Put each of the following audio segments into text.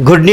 Good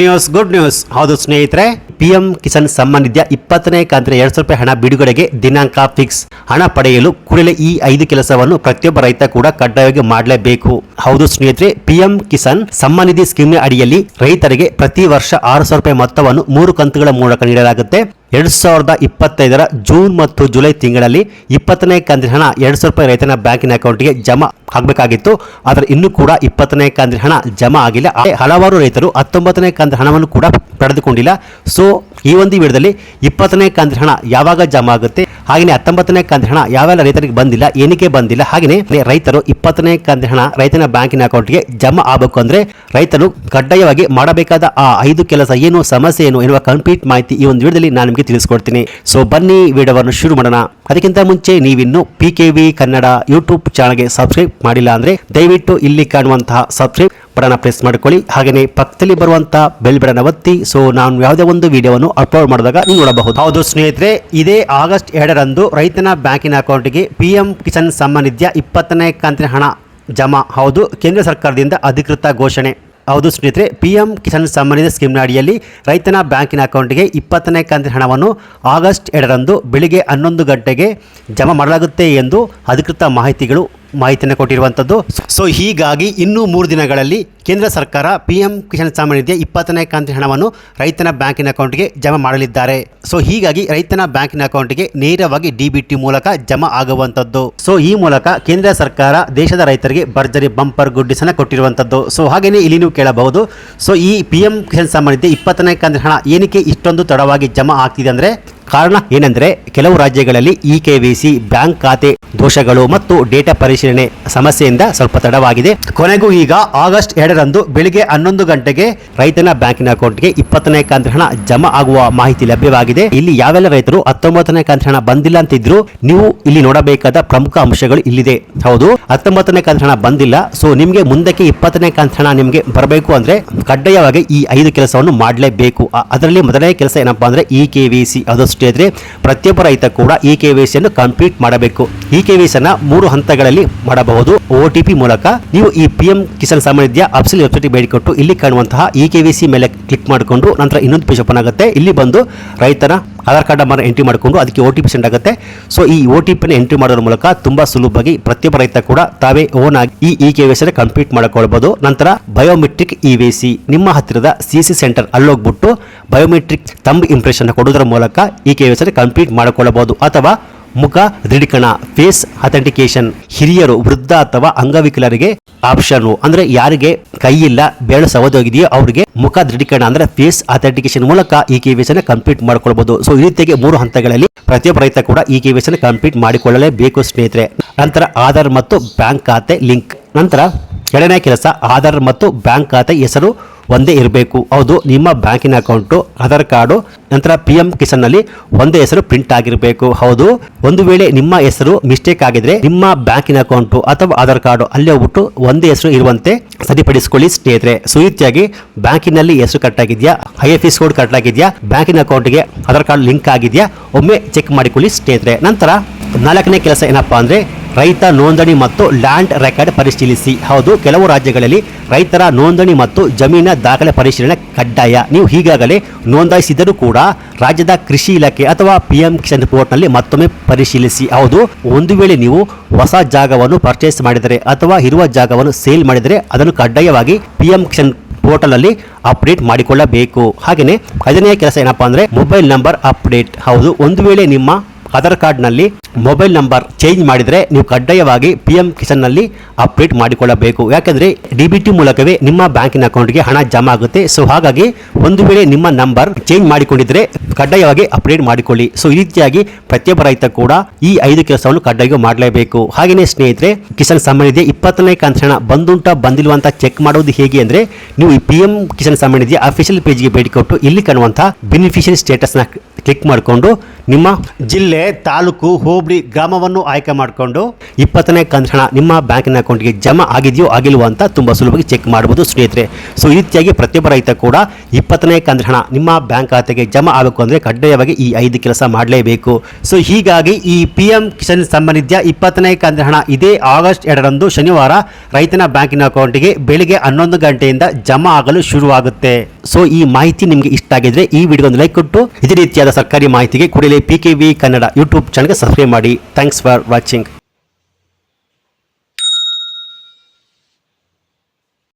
news. ಹೌದು ಸ್ನೇಹಿತರೆ, PM Kisan Samman ನಿಧಿಯ 20ನೇ ಕಂತಿನ 200 ರೂಪಾಯಿ ಹಣ ಬಿಡುಗಡೆಗೆ ದಿನಾಂಕ ಫಿಕ್ಸ್. ಹಣ ಪಡೆಯಲು ಕೂಡಲೇ ಈ 5 ಕೆಲಸವನ್ನು ಪ್ರತಿಯೊಬ್ಬ ರೈತ ಕೂಡ ಕಡ್ಡಾಯವಾಗಿ ಮಾಡಲೇಬೇಕು. ಹೌದು ಸ್ನೇಹಿತರೆ, ಪಿಎಂ ಕಿಸಾನ್ ಸಮ್ಮಾನ್ ನಿಧಿ ಸ್ಕೀಮ್ ಅಡಿಯಲ್ಲಿ ರೈತರಿಗೆ ಪ್ರತಿ ವರ್ಷ 600 ರೂಪಾಯಿ ಮೊತ್ತವನ್ನು 3 ಕಂತುಗಳ ಮೂಲಕ ನೀಡಲಾಗುತ್ತೆ. 2025ರ ಜೂನ್ ಮತ್ತು ಜುಲೈ ತಿಂಗಳಲ್ಲಿ 20ನೇ ಕಂತಿನ ಹಣ 200 ರೂಪಾಯಿ ರೈತನ ಬ್ಯಾಂಕಿನ ಅಕೌಂಟ್ಗೆ ಜಮಾ ಆಗಬೇಕಾಗಿತ್ತು. ಆದರೆ ಇನ್ನೂ ಕೂಡ 20ನೇ ಕಂತಿನ ಹಣ ಜಮಾ ಆಗಿಲ್ಲ. ಹಲವಾರು ರೈತರು 19ನೇ ಕಂತಿನ ಹಣವನ್ನು ಕೂಡ ಪಡೆದುಕೊಂಡಿಲ್ಲ. ಸೊ ಈ ಒಂದು ವಿಡಿಯೋದಲ್ಲಿ 20ನೇ ಕಂತಿನ ಹಣ ಯಾವಾಗ ಜಮಾ ಆಗುತ್ತೆ, ಹಾಗೆಯೇ 19ನೇ ಕಂತಿನ ಹಣ ಯಾವೆಲ್ಲ ರೈತರಿಗೆ ಬಂದಿಲ್ಲ, ಏನಕ್ಕೆ ಬಂದಿಲ್ಲ, ಹಾಗೆಯೇ ರೈತರು 20ನೇ ಕಂತಿನ ಹಣ ರೈತನ ಬ್ಯಾಂಕಿನ ಅಕೌಂಟ್ಗೆ ಜಮಾ ಆಗಬೇಕು ಅಂದ್ರೆ ರೈತರು ಕಡ್ಡಾಯವಾಗಿ ಮಾಡಬೇಕಾದ ಆ 5 ಕೆಲಸ ಏನು, ಸಮಸ್ಯೆ ಏನು ಎನ್ನುವ ಕಂಪ್ಲೀಟ್ ಮಾಹಿತಿ ಈ ಒಂದು ವಿಡಿಯೋದಲ್ಲಿ ನಾನು ನಿಮಗೆ ತಿಳಿಸ್ಕೊಡ್ತೀನಿ. ಸೊ ಬನ್ನಿ ವಿಡಿಯೋವನ್ನು ಶುರು ಮಾಡೋಣ. ಅದಕ್ಕಿಂತ ಮುಂಚೆ ನೀವಿನ್ನು PKV ಕನ್ನಡ ಯೂಟ್ಯೂಬ್ ಚಾನಲ್ಗೆ ಸಬ್ಸ್ಕ್ರೈಬ್ ಮಾಡಿಲ್ಲ ಅಂದ್ರೆ ದಯವಿಟ್ಟು ಇಲ್ಲಿ ಕಾಣುವಂತಹ ಸಬ್ಸ್ಕ್ರೈಬ್ ಬಟನ್ ಪ್ರೆಸ್ ಮಾಡ್ಕೊಳ್ಳಿ. ಹಾಗೆಯೇ ಪಕ್ಕದಲ್ಲಿ ಬರುವಂತಹ ಬೆಲ್ ಬಟನ್ ಒತ್ತಿ. ಸೊ ನಾನು ಯಾವುದೇ ಒಂದು ವಿಡಿಯೋವನ್ನು ಅಪ್ಲೋಡ್ ಮಾಡಿದಾಗ ನೀವು ನೋಡಬಹುದು. ಹೌದು ಸ್ನೇಹಿತರೆ, ಇದೇ ಆಗಸ್ಟ್ 2ರಂದು ರೈತನ ಬ್ಯಾಂಕಿನ ಅಕೌಂಟ್ಗೆ ಪಿಎಂ ಕಿಸಾನ್ ಸಮ್ಮಾನ್ ನಿಧಿಯ 20ನೇ ಕಂತಿನ ಹಣ ಜಮಾ. ಹೌದು, ಕೇಂದ್ರ ಸರ್ಕಾರದಿಂದ ಅಧಿಕೃತ ಘೋಷಣೆ. ಹೌದು ಸ್ನೇಹಿತರೆ, ಪಿಎಂ ಕಿಸಾನ್ ಸಮ್ಮಾನ್ ನಿಧಿ ಸ್ಕೀಮ್ನ ಅಡಿಯಲ್ಲಿ ರೈತನ ಬ್ಯಾಂಕಿನ ಅಕೌಂಟ್ಗೆ 20ನೇ ಕಂತಿನ ಹಣವನ್ನು ಆಗಸ್ಟ್ 2ರಂದು ಬೆಳಿಗ್ಗೆ 11 ಗಂಟೆಗೆ ಜಮಾ ಮಾಡಲಾಗುತ್ತೆ ಎಂದು ಅಧಿಕೃತ ಮಾಹಿತಿಯನ್ನು ಕೊಟ್ಟಿರುವಂಥದ್ದು. ಸೊ ಹೀಗಾಗಿ ಇನ್ನೂ 3 ದಿನಗಳಲ್ಲಿ ಕೇಂದ್ರ ಸರ್ಕಾರ ಪಿಎಂ ಕಿಸಾನ್ ಸಮ್ಮಾನ್ ನಿಧಿಯ 20ನೇ ಕಂತಿನ ಹಣವನ್ನು ರೈತನ ಬ್ಯಾಂಕಿನ ಅಕೌಂಟ್ಗೆ ಜಮಾ ಮಾಡಲಿದ್ದಾರೆ. ಸೊ ಹೀಗಾಗಿ ರೈತನ ಬ್ಯಾಂಕಿನ ಅಕೌಂಟ್ಗೆ ನೇರವಾಗಿ DBT ಮೂಲಕ ಜಮಾ ಆಗುವಂಥದ್ದು. ಸೊ ಈ ಮೂಲಕ ಕೇಂದ್ರ ಸರ್ಕಾರ ದೇಶದ ರೈತರಿಗೆ ಭರ್ಜರಿ ಬಂಪರ್ ಗುಡ್ಡಿಸನ್ನು ಕೊಟ್ಟಿರುವಂಥದ್ದು. ಸೊ ಹಾಗೆಯೇ ಇಲ್ಲಿ ನೀವು ಕೇಳಬಹುದು, ಸೊ ಈ ಪಿಎಂ ಕಿಸಾನ್ ಸಮ್ಮಾನ್ ನಿಧಿ 20ನೇ ಕಂತಿನ ಹಣ ಏನಕ್ಕೆ ಇಷ್ಟೊಂದು ತಡವಾಗಿ ಜಮಾ ಆಗ್ತಿದೆ ಅಂದರೆ ಕಾರಣ ಏನೆಂದರೆ ಕೆಲವು ರಾಜ್ಯಗಳಲ್ಲಿ KYC ಬ್ಯಾಂಕ್ ಖಾತೆ ದೋಷಗಳು ಮತ್ತು ಡೇಟಾ ಪರಿಶೀಲನೆ ಸಮಸ್ಯೆಯಿಂದ ಸ್ವಲ್ಪ ತಡವಾಗಿದೆ. ಕೊನೆಗೂ ಈಗ ಆಗಸ್ಟ್ 2ರಂದು ಬೆಳಿಗ್ಗೆ 11 ಗಂಟೆಗೆ ರೈತನ ಬ್ಯಾಂಕಿನ ಅಕೌಂಟ್ಗೆ 20ನೇ ಕಂತಿನ ಹಣ ಜಮಾ ಆಗುವ ಮಾಹಿತಿ ಲಭ್ಯವಾಗಿದೆ. ಇಲ್ಲಿ ಯಾವೆಲ್ಲ ರೈತರು 19ನೇ ಕಂತಿನ ಹಣ ಬಂದಿಲ್ಲ ಅಂತಿದ್ರು, ನೀವು ಇಲ್ಲಿ ನೋಡಬೇಕಾದ ಪ್ರಮುಖ ಅಂಶಗಳು ಇಲ್ಲಿದೆ. ಹೌದು, 19ನೇ ಕಂತಿನ ಹಣ ಬಂದಿಲ್ಲ. ಸೊ ನಿಮಗೆ ಮುಂದಕ್ಕೆ 20ನೇ ಕಂತಿನ ಹಣ ನಿಮಗೆ ಬರಬೇಕು ಅಂದ್ರೆ ಕಡ್ಡಾಯವಾಗಿ ಈ 5 ಕೆಲಸವನ್ನು ಮಾಡಲೇಬೇಕು. ಅದರಲ್ಲಿ ಮೊದಲನೇ ಕೆಲಸ ಏನಪ್ಪಾ ಅಂದ್ರೆ KYC. ಅದಷ್ಟು ಪ್ರತಿಯೊಬ್ಬ ರೈತ ಕೂಡ KYC ಅನ್ನು ಕಂಪ್ಲೀಟ್ ಮಾಡಬೇಕು. KYC ಅನ್ನು 3 ಹಂತಗಳಲ್ಲಿ ಮಾಡಬಹುದು. OTP ಮೂಲಕ ನೀವು ಈ ಪಿಎಂ ಕಿಸಾನ್ ಸಮ್ಮಾನ್ ನಿಧಿಯ ಅಫಿಷಿಯಲ್ ವೆಬ್ಸೈಟ್ ಭೇಟಿ ಕೊಟ್ಟು ಇಲ್ಲಿ ಕಾಣುವಂತಹ KYC ಮೇಲೆ ಕ್ಲಿಕ್ ಮಾಡಿಕೊಂಡು ನಂತರ ಇನ್ನೊಂದು ಪೇಜ್ ಓಪನ್ ಆಗುತ್ತೆ. ಇಲ್ಲಿ ಬಂದು ರೈತನ ಆಧಾರ್ ಕಾರ್ಡ್ ನಂಬರ್ ಎಂಟ್ರಿ ಮಾಡಿಕೊಂಡು ಅದಕ್ಕೆ OTP ಸೆಂಡ್ ಆಗುತ್ತೆ. ಸೊ ಈ OTP ಎಂಟ್ರಿ ಮಾಡೋದ್ರ ಮೂಲಕ ತುಂಬಾ ಸುಲಭವಾಗಿ ಪ್ರತಿಯೊಬ್ಬ ರೈತ ಕೂಡ ತಾವೇ ಓನ್ ಆಗಿ ಈ KYC ಅನ್ನು ಕಂಪ್ಲೀಟ್ ಮಾಡಿಕೊಳ್ಳಬಹುದು. ನಂತರ ಬಯೋಮೆಟ್ರಿಕ್ EVC ನಿಮ್ಮ ಹತ್ತಿರದ CC ಸೆಂಟರ್ ಅಲ್ಲೋಗ್ಬಿಟ್ಟು ಬಯೋಮೆಟ್ರಿಕ್ ಥಂಬ್ ಇಂಪ್ರೆಷನ್ ಕೊಡುವುದರ ಮೂಲಕ KYC ಅನ್ನು ಕಂಪ್ಲೀಟ್ ಮಾಡಿಕೊಳ್ಳಬಹುದು. ಅಥವಾ ಮುಖ ದೃಢೀಕರಣ ಫೇಸ್ ಅಥೆಂಟಿಕೇಶನ್ ಹಿರಿಯರು, ವೃದ್ಧ ಅಥವಾ ಅಂಗವಿಕಲರಿಗೆ ಆಪ್ಷನ್ ಅಂದ್ರೆ ಯಾರಿಗೆ ಕೈ ಇಲ್ಲ, ಬೆರಳು ಸವದೋಗಿದೆಯೋ ಅವರಿಗೆ ಮುಖ ದೃಢೀಕರಣ ಅಂದ್ರೆ ಫೇಸ್ ಅಥೆಂಟಿಕೇಶನ್ ಮೂಲಕ KYC ಅನ್ನು ಕಂಪ್ಲೀಟ್ ಮಾಡಿಕೊಳ್ಳಬಹುದು. ಸೊ ಈ ರೀತಿಯಾಗಿ 3 ಹಂತಗಳಲ್ಲಿ ಪ್ರತಿಯೊಬ್ಬ ರೈತ ಕೂಡ KYC ಅನ್ನು ಕಂಪ್ಲೀಟ್ ಮಾಡಿಕೊಳ್ಳಲೇಬೇಕು ಸ್ನೇಹಿತರೆ. ನಂತರ ಆಧಾರ್ ಮತ್ತು ಬ್ಯಾಂಕ್ ಖಾತೆ ಲಿಂಕ್. ನಂತರ 2ನೇ ಕೆಲಸ, ಆಧಾರ್ ಮತ್ತು ಬ್ಯಾಂಕ್ ಖಾತೆ ಹೆಸರು ಒಂದೇ ಇರಬೇಕು. ಹೌದು, ನಿಮ್ಮ ಬ್ಯಾಂಕಿನ ಅಕೌಂಟು, ಆಧಾರ್ ಕಾರ್ಡು, ನಂತರ ಪಿಎಂ ಕಿಸಾನ್ ನಲ್ಲಿ ಒಂದೇ ಹೆಸರು ಪ್ರಿಂಟ್ ಆಗಿರಬೇಕು. ಹೌದು, ಒಂದು ವೇಳೆ ನಿಮ್ಮ ಹೆಸರು ಮಿಸ್ಟೇಕ್ ಆಗಿದ್ರೆ ನಿಮ್ಮ ಬ್ಯಾಂಕಿನ ಅಕೌಂಟು ಅಥವಾ ಆಧಾರ್ ಕಾರ್ಡು ಅಲ್ಲಿ ಹೋಗ್ಬಿಟ್ಟು ಒಂದೇ ಹೆಸರು ಇರುವಂತೆ ಸರಿಪಡಿಸಿಕೊಳ್ಳಿ ಸ್ನೇಹಿತರೆ. ಸೊ ಈ ರೀತಿಯಾಗಿ ಬ್ಯಾಂಕಿನಲ್ಲಿ ಹೆಸರು ಕರೆಕ್ಟ್ ಆಗಿದೆಯಾ, IFSC ಕೋಡ್ ಕರೆಕ್ಟ್ ಆಗಿದೆಯಾ, ಬ್ಯಾಂಕಿನ ಅಕೌಂಟ್ಗೆ ಆಧಾರ್ ಕಾರ್ಡ್ ಲಿಂಕ್ ಆಗಿದೆಯಾ ಒಮ್ಮೆ ಚೆಕ್ ಮಾಡಿಕೊಳ್ಳಿ ಸ್ನೇಹಿತರೆ. ನಂತರ 4ನೇ ಕೆಲಸ ಏನಪ್ಪಾ ಅಂದ್ರೆ ರೈತ ನೋಂದಣಿ ಮತ್ತು ಲ್ಯಾಂಡ್ ರೆಕಾರ್ಡ್ ಪರಿಶೀಲಿಸಿ. ಹೌದು, ಕೆಲವು ರಾಜ್ಯಗಳಲ್ಲಿ ರೈತರ ನೋಂದಣಿ ಮತ್ತು ಜಮೀನಿನ ದಾಖಲೆ ಪರಿಶೀಲನೆ ಕಡ್ಡಾಯ. ನೀವು ಈಗಾಗಲೇ ನೋಂದಾಯಿಸಿದರೂ ಕೂಡ ರಾಜ್ಯದ ಕೃಷಿ ಇಲಾಖೆ ಅಥವಾ ಪಿಎಂ ಕಿಸಾನ್ ಪೋರ್ಟ್ನಲ್ಲಿ ಮತ್ತೊಮ್ಮೆ ಪರಿಶೀಲಿಸಿ. ಹೌದು, ಒಂದು ವೇಳೆ ನೀವು ಹೊಸ ಜಾಗವನ್ನು ಪರ್ಚೇಸ್ ಮಾಡಿದರೆ ಅಥವಾ ಇರುವ ಜಾಗವನ್ನು ಸೇಲ್ ಮಾಡಿದರೆ ಅದನ್ನು ಕಡ್ಡಾಯವಾಗಿ ಪಿಎಂ ಕಿಸಾನ್ ಪೋರ್ಟಲ್ ಅಲ್ಲಿ ಅಪ್ಡೇಟ್ ಮಾಡಿಕೊಳ್ಳಬೇಕು. ಹಾಗೆಯೇ 5ನೇ ಕೆಲಸ ಏನಪ್ಪಾ ಅಂದ್ರೆ ಮೊಬೈಲ್ ನಂಬರ್ ಅಪ್ಡೇಟ್. ಹೌದು, ಒಂದು ವೇಳೆ ನಿಮ್ಮ ಆಧಾರ್ ಕಾರ್ಡ್ ನಲ್ಲಿ ಮೊಬೈಲ್ ನಂಬರ್ ಚೇಂಜ್ ಮಾಡಿದರೆ ನೀವು ಕಡ್ಡಾಯವಾಗಿ ಪಿಎಂ ಕಿಸಾನ್ ನಲ್ಲಿ ಅಪ್ಡೇಟ್ ಮಾಡಿಕೊಳ್ಳಬೇಕು. ಯಾಕಂದ್ರೆ DBT ಮೂಲಕವೇ ನಿಮ್ಮ ಬ್ಯಾಂಕಿನ ಅಕೌಂಟ್ಗೆ ಹಣ ಜಮಾ ಆಗುತ್ತೆ. ಸೊ ಹಾಗಾಗಿ ಒಂದು ವೇಳೆ ನಿಮ್ಮ ನಂಬರ್ ಚೇಂಜ್ ಮಾಡಿಕೊಂಡಿದ್ರೆ ಕಡ್ಡಾಯವಾಗಿ ಅಪ್ಡೇಟ್ ಮಾಡಿಕೊಳ್ಳಿ. ಸೊ ಈ ರೀತಿಯಾಗಿ ಪ್ರತಿಯೊಬ್ಬ ರೈತ ಕೂಡ ಈ 5 ಕೆಲಸವನ್ನು ಕಡ್ಡಾಯವಾಗಿ ಮಾಡಲೇಬೇಕು. ಹಾಗೆಯೇ ಸ್ನೇಹಿತರೆ, ಕಿಸಾನ್ ಸಮ್ಮಾನ್ ನಿಧಿ 20ನೇ ಕಂತಿನ ಹಣ ಬಂದುಂಟಾ ಬಂದಿಲ್ವಾ ಅಂತ ಚೆಕ್ ಮಾಡೋದು ಹೇಗೆ ಅಂದ್ರೆ ನೀವು ಈ ಪಿಎಂ ಕಿಸಾನ್ ಸಮ್ಮಾನ್ ನಿಧಿಯ ಅಫಿಷಿಯಲ್ ಪೇಜ್ಗೆ ಭೇಟಿ ಕೊಟ್ಟು ಇಲ್ಲಿ ಕಾಣುವಂತಹ ಬೆನಿಫಿಷಿಯರಿ ಸ್ಟೇಟಸ್ ನ ಕ್ಲಿಕ್ ಮಾಡಿಕೊಂಡು ನಿಮ್ಮ ಜಿಲ್ಲೆ, ತಾಲೂಕು, ಹೋಮ್ ಹೋಬಳಿ ಗ್ರಾಮವನ್ನು ಆಯ್ಕೆ ಮಾಡಿಕೊಂಡು 20ನೇ ಕಂತು ಹಣ ನಿಮ್ಮ ಬ್ಯಾಂಕಿನ ಅಕೌಂಟ್ಗೆ ಜಮಾ ಆಗಿದೆಯೋ ಆಗಿಲ್ವೋ ಅಂತ ತುಂಬ ಸುಲಭವಾಗಿ ಚೆಕ್ ಮಾಡಬಹುದು ಸ್ನೇಹಿತರೆ. ಸೊ ಈ ರೀತಿಯಾಗಿ ಪ್ರತಿಯೊಬ್ಬ ರೈತ ಕೂಡ 20ನೇ ಕಂತು ಹಣ ನಿಮ್ಮ ಬ್ಯಾಂಕ್ ಖಾತೆಗೆ ಜಮಾ ಆಗಬೇಕು ಅಂದರೆ ಕಡ್ಡಾಯವಾಗಿ ಈ 5 ಕೆಲಸ ಮಾಡಲೇಬೇಕು. ಸೊ ಹೀಗಾಗಿ ಈ PM ಕಿಸಾನ್ ಸಮ್ಮಾನ್ ನಿಧಿ 20ನೇ ಕಂತು ಹಣ ಇದೇ ಆಗಸ್ಟ್ 2ರಂದು ಶನಿವಾರ ರೈತನ ಬ್ಯಾಂಕಿನ ಅಕೌಂಟ್ಗೆ ಬೆಳಿಗ್ಗೆ 11 ಗಂಟೆಯಿಂದ ಜಮಾ ಆಗಲು ಶುರುವಾಗುತ್ತೆ. ಸೊ ಈ ಮಾಹಿತಿ ನಿಮಗೆ ಇಷ್ಟ ಆಗಿದ್ರೆ ಈ ವಿಡಿಯೋಗೊಂದು ಲೈಕ್ ಕೊಟ್ಟು ಇದೇ ರೀತಿಯಾದ ಸರ್ಕಾರಿ ಮಾಹಿತಿಗೆ ಕೂಡಲೇ PKV ಕನ್ನಡ ಯೂಟ್ಯೂಬ್ ಚಾನಲ್ಗೆ ಸಬ್ಸ್ಕ್ರೈಬ್ ಮಾಡಿ. Thanks for watching.